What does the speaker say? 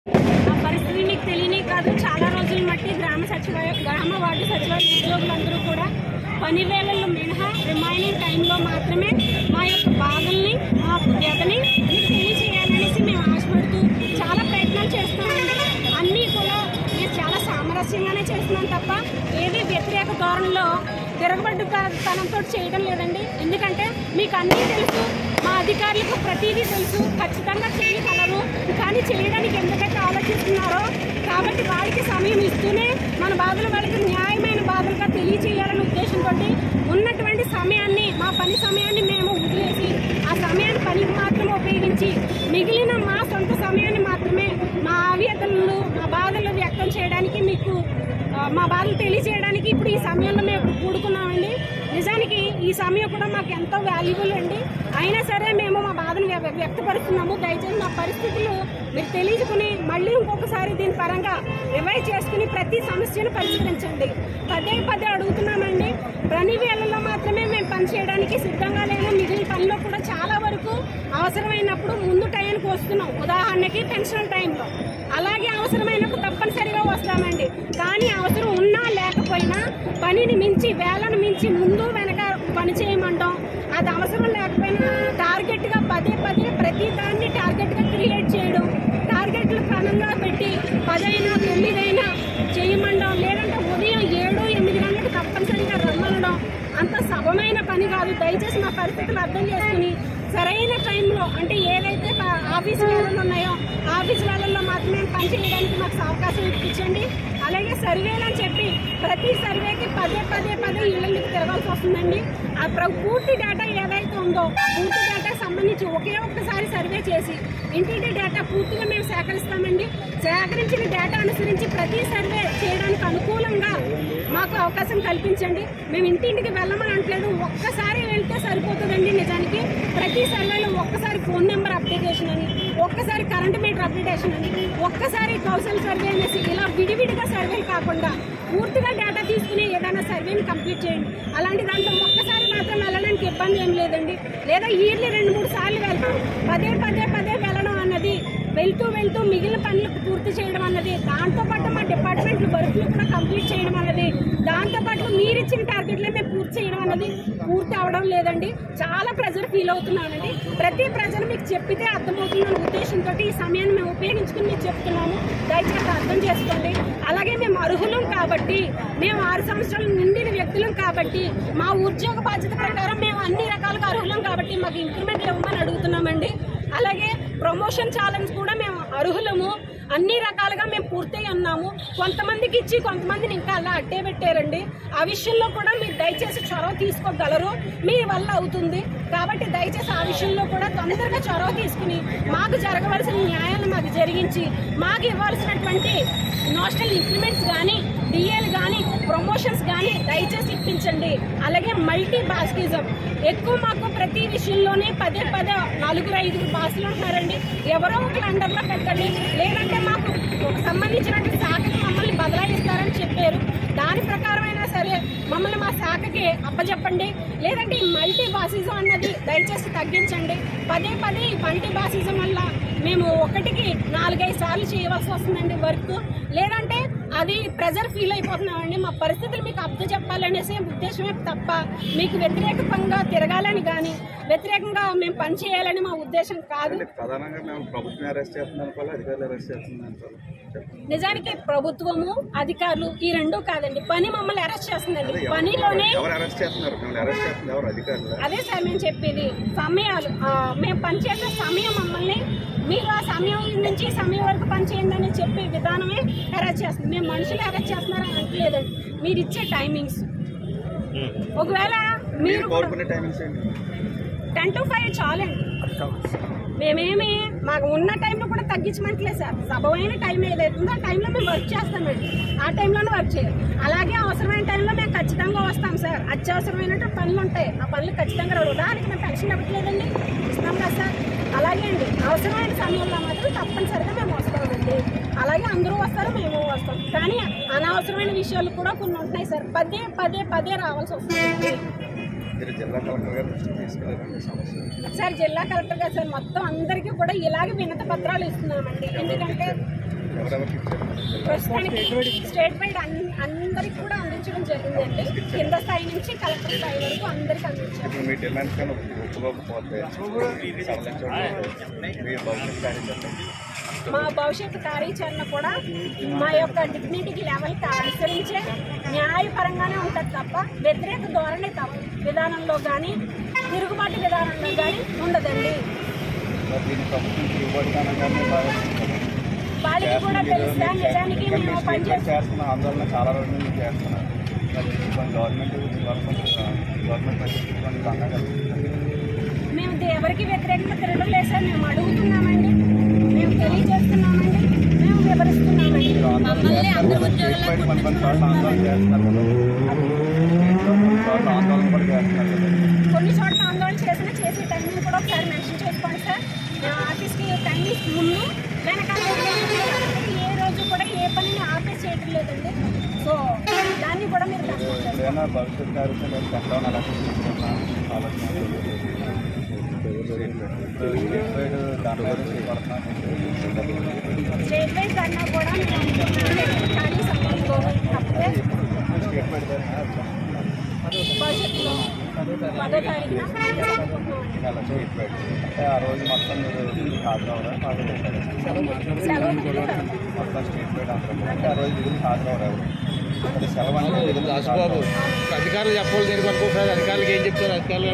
ఆ పరిస్థితి మీకు తెలియనే కాదు. చాలా రోజుల మట్టి గ్రామ వార్డు సచివాలయ ఉద్యోగులందరూ కూడా పని వేళల్లో మినహా రిమైనింగ్ టైంలో మాత్రమే మా యొక్క బాధల్ని, మా వ్యధని తెలియజేయాలనేసి మేము ఆశపడుతూ చాలా ప్రయత్నాలు చేస్తున్నామండి. అన్నీ కూడా మేము చాలా సామరస్యంగానే చేస్తున్నాం తప్ప ఏది వ్యతిరేక ధోరణిలో తిరగబడ్డు తనంతో చేయడం లేదండి. ఎందుకంటే మీకు అన్నీ తెలుసు, మా అధికారులకు ప్రతిదీ తెలుసు, ఖచ్చితంగా చేయగలరు. కానీ చేయడానికి ఎందుకైతే ఆలోచిస్తున్నారో కాబట్టి వారికి సమయం ఇస్తూనే మన బాధలు వాళ్ళకి న్యాయమైన బాధలుగా తెలియచేయాలనే ఉద్దేశంతో ఉన్నటువంటి సమయాన్ని, మా పని సమయాన్ని మేము వదిలేసి ఆ సమయాన్ని పనికి మాత్రమే ఉపయోగించి మిగిలిన మా సొంత సమయాన్ని మాత్రమే మా ఆవేదనలు, మా బాధలు వ్యక్తం చేయడానికి, మీకు మా బాధలు తెలియజేయడానికి ఇప్పుడు ఈ సమయంలో మేము కూడుకున్నామండి. నిజానికి ఈ సమయం కూడా మాకు ఎంతో వాల్యుబుల్ అండి. అయినా సరే మేము మా బాధను వ్యక్తపరుస్తున్నాము. దయచేసి మా పరిస్థితులు మీరు తెలియజుకుని మళ్ళీ ఇంకొకసారి దీని పరంగా రివైజ్ చేసుకుని ప్రతి సమస్యను పరిష్కరించండి. పదే అడుగుతున్నామండి. పని వేళల్లో మాత్రమే మేము పని చేయడానికి సిద్ధంగా లేము. మిగిలిన పనిలో కూడా చాలా వరకు అవసరమైనప్పుడు ముందు టైంకి వస్తున్నాం. ఉదాహరణకి పెన్షన్ టైంలో, అలాగే అవసరమైనప్పుడు తప్పనిసరిగా వస్తామండి. కానీ అవసరం ఉన్నా లేకపోయినా పనిని మించి, వేళను మించి ముందు వెనక పని చేయమంటాం. అది అవసరం లేకపోయినా టార్గెట్గా పదే ప్రతి దాన్ని టార్గెట్గా క్రియేట్ చేయడం, టార్గెట్లు క్రమంగా పెట్టి 10 అయినా 9 అయినా చేయమండం, లేదంటే ఉదయం 7-8 గంటలకు తప్పనిసరిగా రమ్మనడం అంత సభమైన పని కాదు. దయచేసి మా పరిస్థితులు అర్థం చేసుకుని సరైన టైంలో, అంటే ఏదైతే ఆఫీస్ వేళలు ఉన్నాయో ఆఫీస్ వేళల్లో మాత్రమే పని చేయడానికి మాకు అవకాశం ఇప్పించండి. అలాగే సర్వేలు అని చెప్పి ప్రతి సర్వేకి పదే ఇళ్ళకి తిరగాల్సి వస్తుందండి. ఆ పూర్తి డేటా ఏదైతే ఉందో పూర్తి డేటాకి సంబంధించి ఒక్కసారి సర్వే చేసి ఇంటింటి డేటా పూర్తిగా మేము సేకరిస్తామండి. సేకరించిన డేటా అనుసరించి ప్రతి సర్వే చేయడానికి అనుకూలంగా మాకు అవకాశం కల్పించండి. మేము ఇంటింటికి వెళ్ళమని అంటలేదు, ఒక్కసారి వెళ్తే సరిపోతుందండి. నిజానికి ప్రతి సర్వేలో ఒక్కసారి ఫోన్ నెంబర్ అప్డేటేషన్ అని, ఒక్కసారి కరెంట్ మీటర్ అప్డేటేషన్ అని, ఒక్కసారి కౌశల్ సర్వే అనేసి ఇలా విడివిడిగా సర్వేలు కాకుండా పూర్తిగా డేటా తీసుకుని ఏదైనా సర్వేని కంప్లీట్ చేయండి. అలాంటి దాంట్లో ఒక్కసారి మాత్రం వెళ్ళడానికి ఇబ్బంది ఏం లేదండి. లేదా ఇయర్లీ 2-3 సార్లు వెళ్తాం. పదే వెళ్ళడం అన్నది, వెళ్తూ మిగిలిన పనులకు పూర్తి చేయడం అన్నది, దాంతోపాటు మా డిపార్ట్మెంట్లు వర్క్లు కూడా కంప్లీట్ చేయడం అన్నది, దాంతోపాటు మీరు ఇచ్చిన టార్గెట్లే మేము పూర్తి చేయడం అన్నది పూర్తి అవడం లేదండి. చాలా ప్రెజర్ ఫీల్ అవుతున్నానండి. ప్రతి ప్రజలు మీకు చెప్పితే అర్థమవుతుందన్న ఉద్దేశంతో ఈ సమయాన్ని మేము ఉపయోగించుకుని మీకు చెప్తున్నాము. దయచేసి అర్థం చేసుకోండి. అలాగే మేము అర్హులం కాబట్టి, మేము 6 సంవత్సరాలు నిండిన వ్యక్తులం కాబట్టి, మా ఉద్యోగ బాధ్యత ప్రకారం మేము అన్ని రకాలుగా అర్హులం కాబట్టి మాకు ఇంక్రిమెంట్ ఇవ్వమని అడుగుతున్నామండి. అలాగే ప్రమోషన్ ఛాలెంజ్ కూడా మేము అర్హులము. అన్ని రకాలుగా మేము పూర్తయి ఉన్నాము. కొంతమందికి ఇచ్చి కొంతమందిని ఇంకా అలా అట్టే పెట్టారండి. ఆ విషయంలో కూడా మీరు దయచేసి చొరవ తీసుకోగలరు, మీ వల్ల అవుతుంది. కాబట్టి దయచేసి ఆ విషయంలో కూడా తొందరగా చొరవ తీసుకుని మాకు జరగవలసిన న్యాయాలను మాకు జరిగించి మాకు ఇవ్వాల్సినటువంటి నేషనల్ ఇంక్రిమెంట్స్ కానీ, డిఏలు కానీ, ప్రమోషన్స్ కానీ దయచేసి ఇప్పించండి. అలాగే మల్టీ భాషిజం ఎక్కువ, మాకు ప్రతి విషయంలోనే పదే 4-5 భాషలు ఉంటున్నారండి. ఎవరో ఒకరు అండర్లో పెట్టండి. లేదంటే మాకు సంబంధించినటువంటి శాఖకి మమ్మల్ని బదలాయిస్తారని చెప్పారు. దాని ప్రకారమైనా సరే మమ్మల్ని మా శాఖకి అప్పచెప్పండి. లేదంటే ఈ మల్టీ భాషిజం అన్నది దయచేసి తగ్గించండి. పదే ఈ మల్టీ భాషిజం వల్ల మేము ఒకటికి 4-5 సార్లు చేయవలసి వస్తుందండి వర్క్. లేదంటే అది ప్రెజర్ ఫీల్ అయిపోతున్నామండి. మా పరిస్థితులు మీకు అర్థం చెప్పాలనేసి ఉద్దేశమే తప్ప మీకు వ్యతిరేకంగా తిరగాలని కానీ, వ్యతిరేకంగా మేము పని చేయాలని మా ఉద్దేశం కాదు. నిజానికి ప్రభుత్వము, అధికారులు ఈ రెండూ కాదండి. పని మమ్మల్ని అరెస్ట్ చేస్తుందండి. పనిలోనే అదే సార్ మేము చెప్పేది. సమయాలు మేము పనిచేసే సమయం మమ్మల్ని మీరు ఆ సమయం నుంచి సమయం వరకు పనిచేయండి అని చెప్పే విధానమే అరెస్ట్ చేస్తుంది. మేము మనుషులు అరెస్ట్ చేస్తున్నారని అంటలేదండి. మీరు ఇచ్చే టైమింగ్స్, ఒకవేళ మీరు 10 to 5 చాలండి. మేమేమి మాకు ఉన్న టైంలో కూడా తగ్గించమంటలేదు సార్. సబమైన టైం ఏదైతుందో ఆ టైంలో మేము వర్క్ చేస్తామండి. ఆ టైంలోనే వర్క్ చేయాలి. అలాగే అవసరమైన టైంలో మేము ఖచ్చితంగా వస్తాం సార్. అత్యవసరమైన పనులు ఉంటాయి, ఆ పనులు ఖచ్చితంగా రావు. ఉదాహరణకి మేము పెన్షన్ ఇవ్వట్లేదండి, ఇస్తాం కదా సార్. అలాగే అండి అవసరమైన సమయంలో మాత్రం తప్పనిసరిగా మేము వస్తామండి. అలాగే అందరూ వస్తారు, మేము వస్తాం. కానీ అనవసరమైన విషయాలు కూడా కొన్ని ఉంటున్నాయి సార్. పదే రావాల్సి వస్తుంది సార్. జిల్లా కలెక్టర్ గారు సార్ మొత్తం అందరికీ కూడా ఇలాగే వినతి పత్రాలు ఇస్తున్నామండి. ఎందుకంటే ప్రస్తుతానికి స్టేట్ వైడ్ అందరికి కూడా అందించడం జరిగిందండి. కింద స్థాయి నుంచి కలెక్టర్ స్థాయి వరకు అందరికి అందించారు. మా భవిష్యత్తు కార్యాచరణ కూడా మా యొక్క డిగ్నిటీ లెవెల్కి అనుసరించే న్యాయపరంగానే ఉంటుంది తప్ప వ్యతిరేక ధోరణి విధానంలో కానీ తిరుగుబాటు విధానంలో కానీ ఉండదండి. వాళ్ళకి కూడా తెలుసా నిజానికి మేము పనిచేస్తున్న ఆందోళన చాలా రోజుల నుంచి చేస్తున్నాం. మేము ఎవరికి వ్యతిరేకంగా తిరగడం లేదు సార్. మేము అడుగుతున్నామండి, మేము తెలియజేస్తున్నామండి, మేము వివరిస్తున్నామండి. మమ్మల్ని అందరూ ఉద్యోగాలు కొన్ని చోట్ల ఆందోళన చేసే టైంని కూడా ఒకసారి మెన్షన్ చేసుకోండి సార్. ఆఫీస్కి టైమింగ్స్ ముందు వెనకాల ఏ రోజు కూడా ఏ పనిని ఆపేసి చేయటం లేదండి. సో దాన్ని కూడా మీరు స్టేట్ వైజ్ కన్నా కూడా ఖాళీ సమయం తప్పితే భవిష్యత్తులో 10వ తారీఖున ఆ రోజు మొత్తం మీరు హాజరవరా మొత్తం స్టేట్ వైడ్ అంటే ఆ రోజు విధులు హాజరవరా అది సెలవు అంటే రాజబాబు అధికారులు చెప్పాలి జరిగి అనుకుంటున్నారు. అధికారులకు ఏం చెప్తారు? అధికారులు